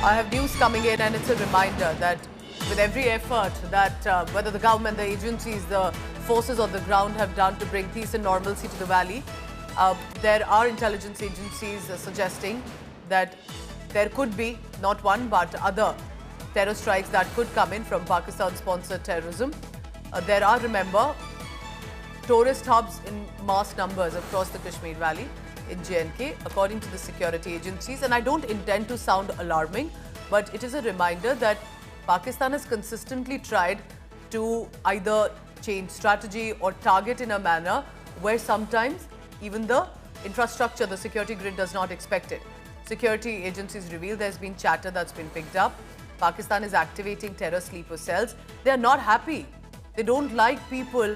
I have news coming in, and it's a reminder that with every effort that whether the government, the agencies, the forces on the ground have done to bring peace and normalcy to the valley, there are intelligence agencies suggesting that there could be not one but other terror strikes that could come in from Pakistan-sponsored terrorism. There are, remember, tourist hubs in mass numbers across the Kashmir Valley in J&K, according to the security agencies. And I don't intend to sound alarming, but it is a reminder that Pakistan has consistently tried to either change strategy or target in a manner where sometimes even the infrastructure, the security grid does not expect it. Security agencies reveal there's been chatter that's been picked up. Pakistan is activating terror sleeper cells. They are not happy. They don't like people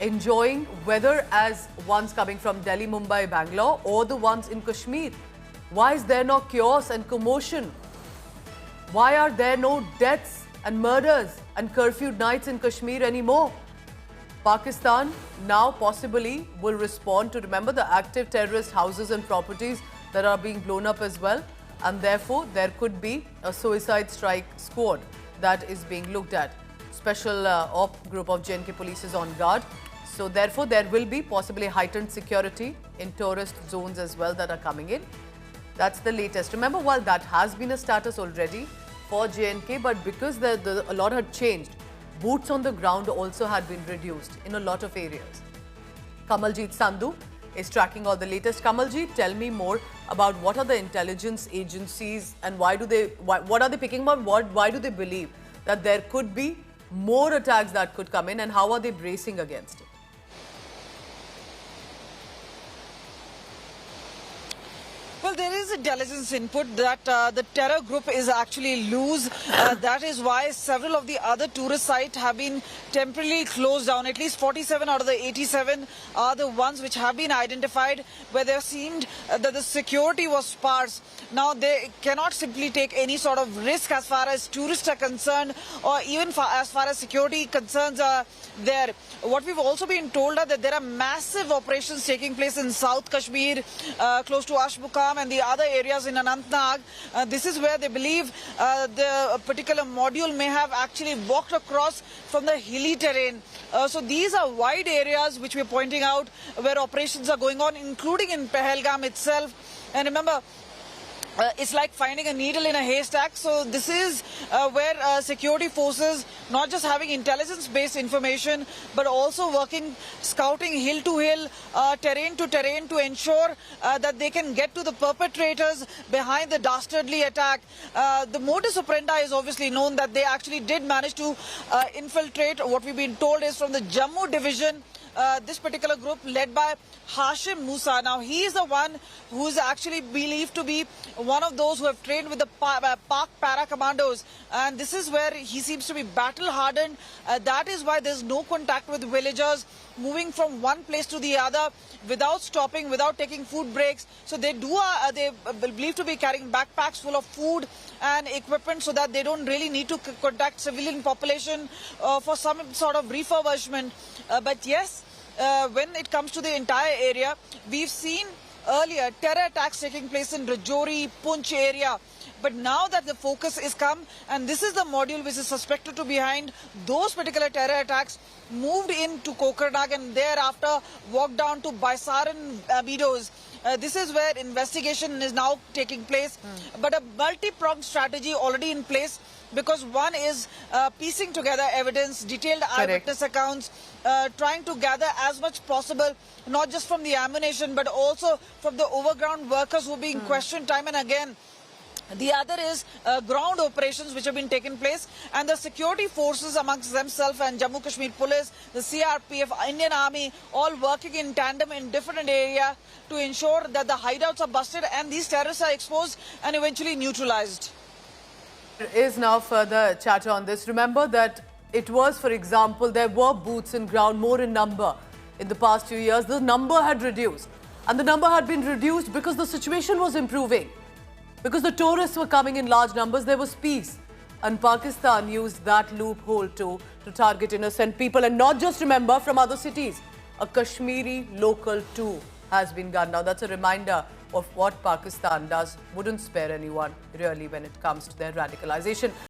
enjoying whether as ones coming from Delhi, Mumbai, Bangalore or the ones in Kashmir. Why is there no chaos and commotion? Why are there no deaths and murders and curfewed nights in Kashmir anymore? Pakistan now possibly will respond to, remember, the active terrorist houses and properties that are being blown up as well. And therefore, there could be a suicide strike squad that is being looked at. Special op group of J&K police is on guard. So therefore, there will be possibly heightened security in tourist zones as well that are coming in. That's the latest. Remember, while that has been a status already for J&K, but because a lot had changed, boots on the ground also had been reduced in a lot of areas. Kamaljeet Sandhu is tracking all the latest. Kamaljeet, tell me more about what are the intelligence agencies and what are they picking up? Why do they believe that there could be more attacks that could come in, and how are they bracing against it? Well, there is intelligence input that the terror group is actually loose. That is why several of the other tourist sites have been temporarily closed down. At least 47 out of the 87 are the ones which have been identified where there seemed that the security was sparse. Now, they cannot simply take any sort of risk as far as tourists are concerned, or even as far as security concerns are there. What we've also been told are that there are massive operations taking place in South Kashmir, close to Ashbukam and the other areas in Anantnag. This is where they believe the particular module may have actually walked across from the hilly terrain. So these are wide areas which we're pointing out where operations are going on, including in Pahalgam itself. And remember, it's like finding a needle in a haystack. So this is where security forces, not just having intelligence-based information, but also working, scouting hill to hill, terrain to terrain to ensure that they can get to the perpetrators behind the dastardly attack. The modus operandi is obviously known, that they actually did manage to infiltrate. What we've been told is from the Jammu division. This particular group led by Hashim Musa. Now, he is the one who is actually believed to be one of those who have trained with the Pak Para Commandos. And this is where he seems to be battle-hardened. That is why there's no contact with villagers, moving from one place to the other without stopping, without taking food breaks. So they believe to be carrying backpacks full of food and equipment so that they don't really need to contact civilian population for some sort of refurbishment. But yes, when it comes to the entire area, we've seen earlier terror attacks taking place in Rajouri, Poonch area. But now that the focus is come, and this is the module which is suspected to be behind those particular terror attacks, moved into Kokarnag and thereafter walked down to Baisaran Meadows. This is where investigation is now taking place. But a multi-pronged strategy already in place, because one is piecing together evidence, detailed eyewitness accounts, trying to gather as much possible, not just from the ammunition, but also from the overground workers who are being questioned time and again. The other is ground operations which have been taken place, and the security forces amongst themselves and Jammu Kashmir Police, the CRPF, Indian Army, all working in tandem in different areas to ensure that the hideouts are busted and these terrorists are exposed and eventually neutralized. There is now further chatter on this. Remember that it was, for example, there were boots in ground more in number in the past few years. The number had reduced, and the number had been reduced because the situation was improving. Because the tourists were coming in large numbers, there was peace. And Pakistan used that loophole to target innocent people, and not just, remember, from other cities. A Kashmiri local too has been gunned down. That's a reminder of what Pakistan does wouldn't spare anyone really when it comes to their radicalization.